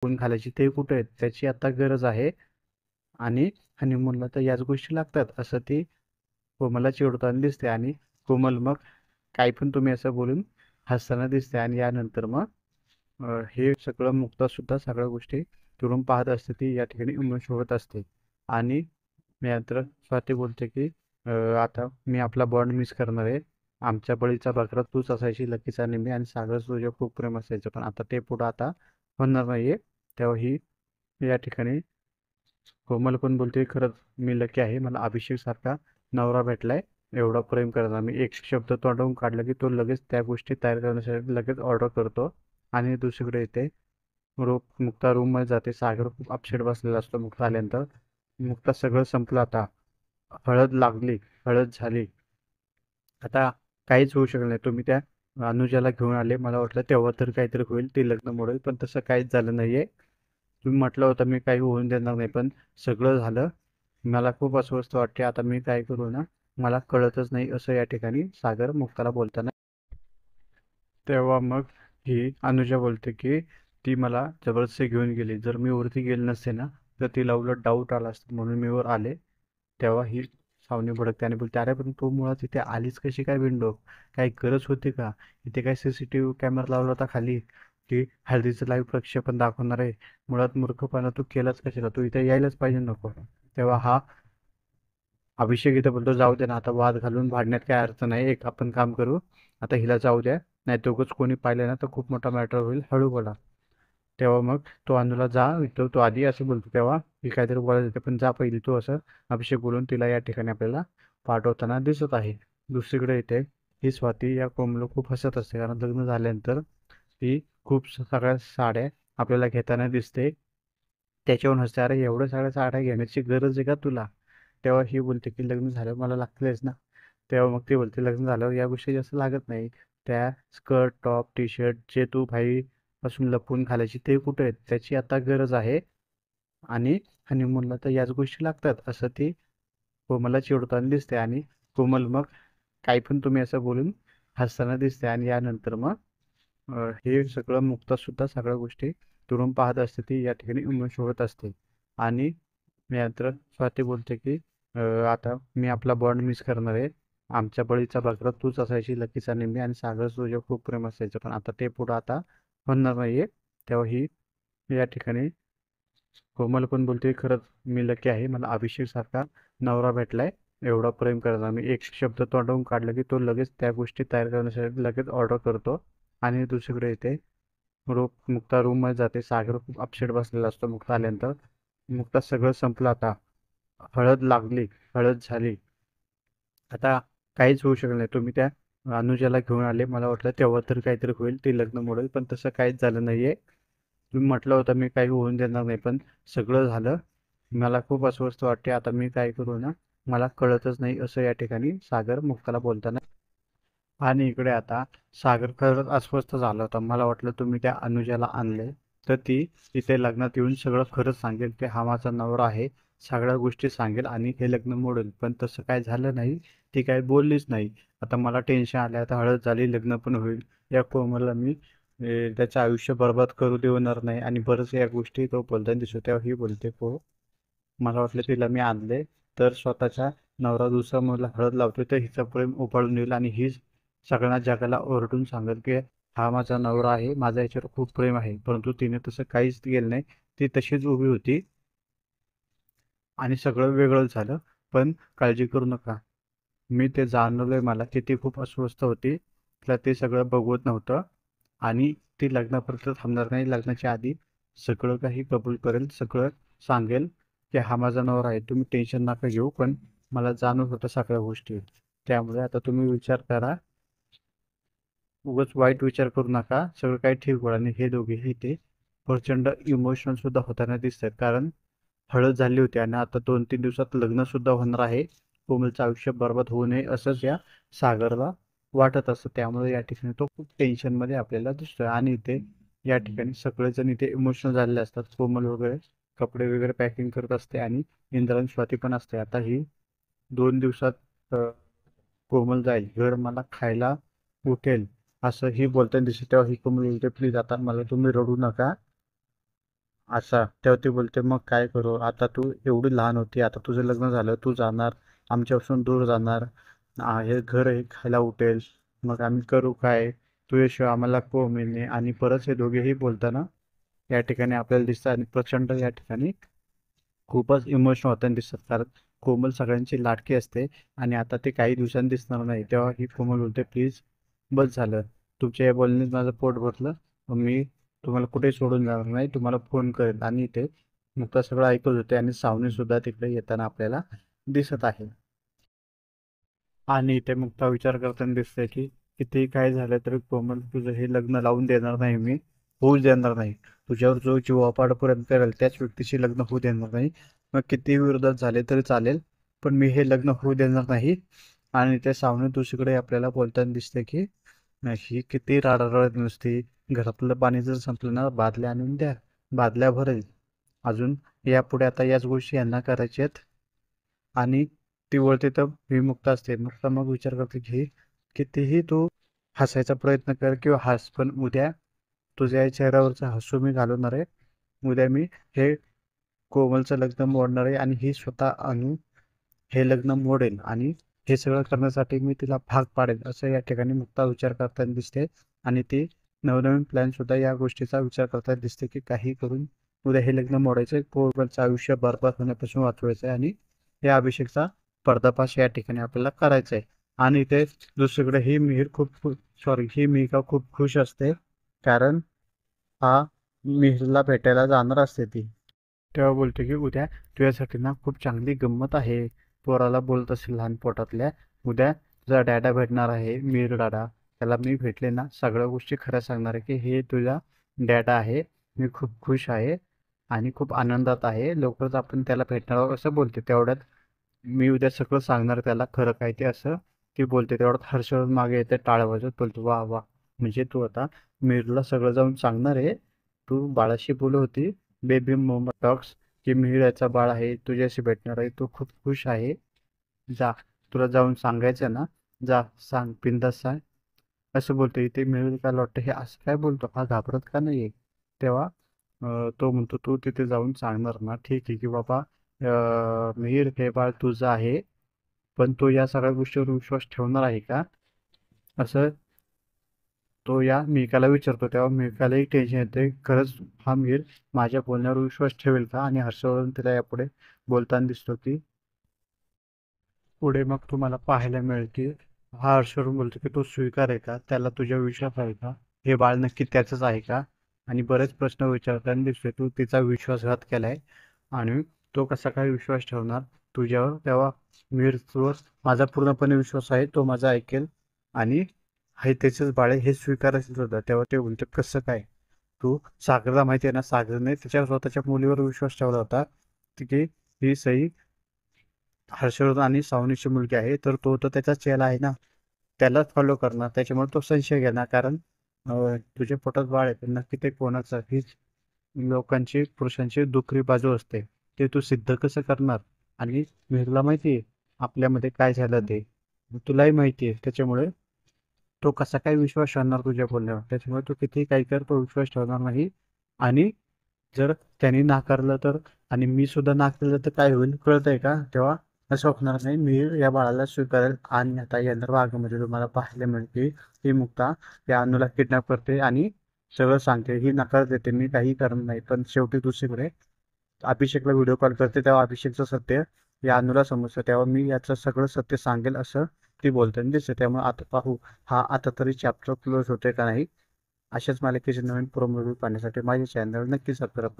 कोण घालायची ते कुठे आहेत त्याची आता गरज आहे. आणि हनीमूनला तर याच गोष्टी लागतात असं ती कोमलला चिडवताना दिसते. आणि कोमल मग काही पण तुम्ही असं बोलून हसताना दिसते. आणि यानंतर मग हे सगळं मुक्ता सुद्धा सगळ्या गोष्टी दुरून पाहत असते. ती या ठिकाणी इमोशनल होत असते. आणि नंतर स्वाती बोलते की आता मी आपला बॉन्ड मिस करणार आहे. आमच्या बळीचा बकरा तूच असायची, लकीचा निम्मी, आणि सागर तुझ्या खूप प्रेम असायचं, पण आता ते पुढं आता होणार नाहीये. तेव्हा ही या ठिकाणी कोमल पण बोलते, खरंच मी लकी आहे, मला अभिषेक सारखा नवरा भेटलाय. एवढा प्रेम करणार मी एक शब्द तोंडून काढला की तो लगेच त्या गोष्टी तयार करण्यासाठी लगेच ऑर्डर करतो. आणि दुसरीकडे येते मुक्ता रूम मध्ये जाते. सागर खूप अपसेट बसलेला असतो मुक्ता आल्यानंतर. मुक्ता सगळं संपलं आता. हळद लागली, हळद झाली, आता काहीच होऊ शकलं नाही. तुम्ही त्या अनुजाला घेऊन आले, मला वाटलं तेव्हा तर काहीतरी होईल, ते लग्न मोडेल, पण तसं काहीच झालं नाहीये. तुम्ही म्हटलं होतं मी काही होऊन देणार नाही, पण सगळं झालं. मला खूप अस्वस्थ वाटते, आता मी काय करू ना मला कळतच नाही, असं या ठिकाणी सागर मुक्ताला बोलताना. तेव्हा मग ही अनुजा बोलते की ती मला जबरदस्ती घेऊन गेली. जर मी वरती गेले नसते ना तर तिला उलट डाऊट आला असता, म्हणून मी वर आले. तेव्हा ही सावनी भडकते आणि बोलते, अरे पण तू मुळात इथे आलीच कशी काय विंडो? काही गरज होती का? इथे काय सीसीटीव्ही कॅमेरा लावला होता खाली की हळदीचं लाईव्ह प्रक्षेपण दाखवणार आहे? मुळात मूर्खपणा तू केलाच कशाला? तू इथे यायलाच पाहिजे नको. तेव्हा हा अभिषेक इथं बोलतो, जाऊ दे ना आता, वाद घालून भांडण्यात काय अर्थ नाही. एक आपण काम करू, आता हिला जाऊ द्या, नाही तर उगाच कोणी पाहिलं ना तर खूप मोठा मॅटर होईल, हळू बोला. तेव्हा मग तो अनुला जा इथं, तो आधी असं बोलतो. तेव्हा ही काहीतरी बोलायला येते, पण जा पहिली तू, असं अभिषेक बोलून तिला या ठिकाणी आपल्याला पाठवताना दिसत आहे. दुसरीकडे येते ही स्वाती या कोमल खूप हसत असते, कारण लग्न झाल्यानंतर ती खूप सगळ्या साड्या आपल्याला घेताना दिसते. त्याच्यावरून हसते, अरे एवढ्या सगळ्या साड्या घेण्याची गरज आहे का तुला? तेव्हा ही बोलते की लग्न झाल्यावर मला लागतेच ना. तेव्हा मग ती बोलते, लग्न झाल्यावर या गोष्टी जास्त लागत नाही. त्या स्कर्ट, टॉप, टी शर्ट जे तू भाई पासून लपवून घालायची ते कुठे आहेत त्याची आता गरज आहे. आणि हनीमूनला तर याच गोष्टी लागतात असं ती कोमलला चिडवताना दिसते. आणि कोमल मग काही पण तुम्ही असं बोलून हसताना दिसते. आणि यानंतर मग हे सगळं मुक्ता सुद्धा सगळ्या गोष्टी दुरून पाहत असते. ती या ठिकाणी इमोशनल होत असते. आणि नंतर स्वाती बोलते की आता मी आपला बॉन्ड मिस करणार आहे. आमच्या बळीचा बकरा तूच असायची, लकीचा निम्मी, आणि सागर तुझ्या खूप प्रेम असायचं, पण आता ते पुढं आता होणार नाहीये. तेव्हा ही या ठिकाणी कोमल पण बोलते, खरंच मी लकी आहे, मला अभिषेक सारखा नवरा भेटलाय. एवढा प्रेम करणार मी एक शब्द तोंडून काढला की तो लगेच त्या गोष्टी तयार करण्यासाठी लगेच ऑर्डर करतो. आणि दुसरीकडे येते मुक्ता रूम मध्ये जाते. सागर खूप अपसेट बसलेला असतो मुक्ता आल्यानंतर. मुक्ता सगळं संपलं आता. हळद लागली, हळद झाली, आता काहीच होऊ शकलं नाही. तुम्ही त्या अनुजाला घेऊन आले, मला वाटलं तेव्हा तर काहीतरी होईल, ते लग्न मोडेल, पण तसं काहीच झालं नाहीये. तुम्ही म्हटलं होतं मी काही होऊन देणार नाही, पण सगळं झालं. मला खूप अस्वस्थ वाटते, आता मी काय करू ना मला कळतच नाही, असं या ठिकाणी सागर मुक्ताला बोलताना. आणि इकडे आता सागर खरंच अस्वस्थ झाला होता. मला वाटलं तुम्ही त्या अनुजाला आणले तर ती इथे लग्नात येऊन सगळं खरंच सांगेल की हा माझा नवरा आहे, सगळ्या गोष्टी सांगेल आणि हे लग्न मोडेल, पण तसं काय झालं नाही. ती काही बोललीच नाही. आता मला टेन्शन आलं, आता हळद झाली, लग्न पण होईल. या कोमलला मी त्याचं आयुष्य बरबाद करू देणार नाही. आणि बरंच या गोष्टी तो बोलताना दिसतो. तेव्हा ही बोलते, हो मला वाटलं तिला मी आणले तर स्वतःचा नवरा दुसरा मुलीला हळद लावतोय तर हिचं प्रेम उफाळून येईल, आणि ही सगळ्या जगाला ओरडून सांगेल की हा माझा नवरा आहे, माझा याच्यावर खूप प्रेम आहे. परंतु तिने तसं काहीच केलं नाही. ती तशीच उभी होती आणि सगळं वेगळं झालं. पण काळजी करू नका, मी ते जाणवलंय मला की ती खूप अस्वस्थ होती. तिला ते सगळं बघवत नव्हतं. आणि ती लग्नापर्यंत थांबणार नाही. लग्नाच्या आधी सगळं काही कबूल करेल, सगळं सांगेल की हा माझा नवरा आहे, तुम्ही टेन्शन नका घेऊ. पण मला जाणवत होतं सगळ्या गोष्टी. त्यामुळे आता तुम्ही विचार करा, उगाच वाईट विचार करू नका, सगळं काही ठीक होईल. आणि हे दोघेही ते प्रचंड इमोशनल सुद्धा होताना दिसतात, कारण हळद झाली होती आणि आता 2-3 दिवसात लग्न सुद्धा होणार आहे. कोमलचं आयुष्य बरबाद होऊ नये असंच या सागरला वाटत असतं. त्यामुळे या ठिकाणी तो खूप टेन्शनमध्ये आपल्याला दिसतोय. आणि इथे या ठिकाणी सगळेजण इथे इमोशनल झालेले असतात. कोमल वगैरे कपडे वगैरे पॅकिंग करत असते आणि इंद्रायणी स्वाती पण असते. आता ही 2 दिवसात कोमल जाईल, घर मला खायला उठेल, असं ही बोलताना दिसते. तेव्हा ही कोमल बोलते, प्लीज आता मला तुम्ही रडू नका. असा तेव्हा ती बोलते मग काय करू आता, तू एवढी लहान होती, आता तुझं लग्न झालं, तू जाणार आमच्यापासून दूर जाणार, हे घर हे खायला उठेल, मग आम्ही करू काय, तुझ्याशिवाय आम्हाला कोण मिळणे. आणि परत हे दोघेही बोलताना या ठिकाणी आपल्याला दिसतं आणि प्रचंड या ठिकाणी खूपच इमोशनल होताना दिसतात, कारण कोमल सगळ्यांची लाडकी असते आणि आता ते काही दिवसांनी दिसणार नाही. तेव्हा ही कोमल बोलते प्लीज बस झालं, तुमच्या या बोलण्यात माझं पोट भरलं, मग मी तुम्हाला कुठे सोडून जाणार नाही, तुम्हाला फोन करेल. आणि ते मुक्ता सगळं ऐकत होते आणि सावनी सुद्धा तिकडे येताना आपल्याला दिसत आहे. आणि इथे मुक्ता विचार करताना दिसतंय की किती काय झालं तरी कोमल तुझं हे लग्न लावून देणार नाही मी, होऊच देणार नाही. तुझ्यावर जो जीवापाडापर्यंत करेल त्याच व्यक्तीशी लग्न होऊ देणार नाही. मग किती विरोधात झाले तरी चालेल, पण मी हे लग्न होऊ देणार नाही. आणि त्या सावनी दुसरीकडे आपल्याला बोलताना दिसते की ही किती राडारडत नुसती, घरातलं पाणी जर संपलं ना बादल्या आणून द्या, बादल्या भरेल, अजून यापुढे आता याच गोष्टी यांना करायच्या आहेत. आणि ती वळते तर विमुक्त असते. मुक्ता मग विचार करते की कितीही तू हसायचा प्रयत्न कर किंवा हस, पण उद्या तुझ्या चेहऱ्यावरचं हसू मी घालवणार आहे. उद्या मी हे कोमलचं लग्न मोडणार आहे आणि ही स्वतः अनु हे लग्न मोडेल आणि हे सगळं करण्यासाठी मी तिला भाग पाडेल, असं या ठिकाणी मुक्ता विचार करताना दिसते. आणि ती नवनवीन प्लॅन सुद्धा या गोष्टीचा विचार करताना दिसते की काही करून उद्या हे लग्न मोडायचं, कोमलचं आयुष्य बरबाद होण्यापासून वाचवायचं आहे आणि या अभिषेकचा पर्दाफाश या ठिकाणी आपल्याला करायचा आहे. आणि ते दुसरीकडे ही मिहीर ही मिहिका खूप खुश असते, कारण हा मिहिरला भेटायला जाणार असते ती. तेव्हा बोलते की उद्या तुझ्यासाठी ना खूप चांगली गंमत आहे. पोराला बोलत असेल लहान पोटातल्या, उद्या तुझा डॅडा भेटणार आहे, मिहिर दादा. त्याला मी भेटले ना सगळ्या गोष्टी खऱ्या सांगणार आहे की हे तुझा डॅडा आहे, मी खूप खुश आहे आणि खूप आनंदात आहे, लवकरच आपण त्याला भेटणार आहोत असं बोलते. तेवढ्यात मी उद्या सगळं सांगणार त्याला खरं काय ते, असं ती बोलते. तेवढ्यात हर्षवर्धन मागे येते टाळ्या वाजवत, बोलतो वा वा, म्हणजे तू आता मिहिरला सगळं जाऊन सांगणार आहे. तू बाळाशी बोलत होती बेबी मोहम्मद टॉक्स की मिहिर याचा बाळ आहे, तुझ्याशी भेटणार आहे, तू खूप खुश आहे, जा, तुला जाऊन सांगायचं ना, जा सांग, बिंदास सांग, असं बोलतो. इथे मिहिर काय वाटतं हे असं काय बोलतो, हा घाबरत का नाही. तेव्हा तो म्हणतो तू तिथे जाऊन सांगणार ना, ठीक आहे की बाबा, मिहिर हे बाळ तुझं आहे, पण तो या सगळ्या गोष्टीवर विश्वास ठेवणार आहे का, असं तो या मिहिकाला विचारतो. तेव्हा मिहिकालाही टेन्शन येते, खरंच हा मिहिर माझ्या बोलण्यावर विश्वास ठेवेल का. आणि हर्षवर्धन तिला यापुढे बोलताना दिसतो की पुढे मग तुम्हाला पाहायला मिळेल की हा हर्षवर्धन बोलतो की तो स्वीकार आहे का, त्याला तुझ्यावर विश्वास आहे का, हे बाळ नक्की त्याचंच आहे का. आणि बरेच प्रश्न विचारताना दिसतोय तू तिचा विश्वासघात केलाय आणि तो कसा काय विश्वास ठेवणार तुझ्यावर. तेव्हा मिहिरवर माझा पूर्णपणे विश्वास आहे, तो माझा ऐकेल आणि हे त्याचेच बाळ आहे हे स्वीकारायचं होतं. तेव्हा ते बोलते कसं काय, तू सागरला माहिती आहे ना, सागरने त्याच्या स्वतःच्या मुलीवर विश्वास ठेवला होता की ही सई हर्षवर्धन आणि सावनीची मुलगी आहे, तर तो तर त्याचा चेला आहे ना, त्यालाच फॉलो करणार, त्याच्यामुळे तो संशय घेणार. कारण तुझ्या पोटात बाळ आहे तर नक्की ते कोणाचं, हीच लोकांची पुरुषांची दुसरी बाजू असते, ते तू सिद्ध कसं करणार. आणि मिहिरला माहिती आहे आपल्यामध्ये काय झालं ते, तुलाही माहिती आहे, त्याच्यामुळे तो कसा काय विश्वास ठेवणार तुझ्या बोलण्यावर. त्याच्यामुळे तू कितीही काही कर, तो विश्वास ठेवणार नाही. आणि जर त्यांनी नाकारलं तर, आणि मी सुद्धा नाकारलं तर काय होईल कळतंय का. तेव्हा असं होणार नाही, मी या बाळाला स्वीकारेल. आणि आता येणार भागामध्ये तुम्हाला पाहायला मिळते ही मुक्ता या अनुला किडनॅप करते आणि सगळं सांगते, ही नकार देते मी काही करणार नाही. पण शेवटी दुसरीकडे अभिषेकला व्हिडिओ कॉल करते, तेव्हा अभिषेकचं सत्य या अनुला समजतं. तेव्हा मी याचं सगळं सत्य सांगेल असं ती बोलताना दिसते. त्यामुळे आता पाहू हा आता तरी चॅप्टर क्लोज होते का नाही. अशाच मालिकेचे नवीन प्रोमो पाहण्यासाठी माझे चॅनल नक्की सबस्क्राईब करा.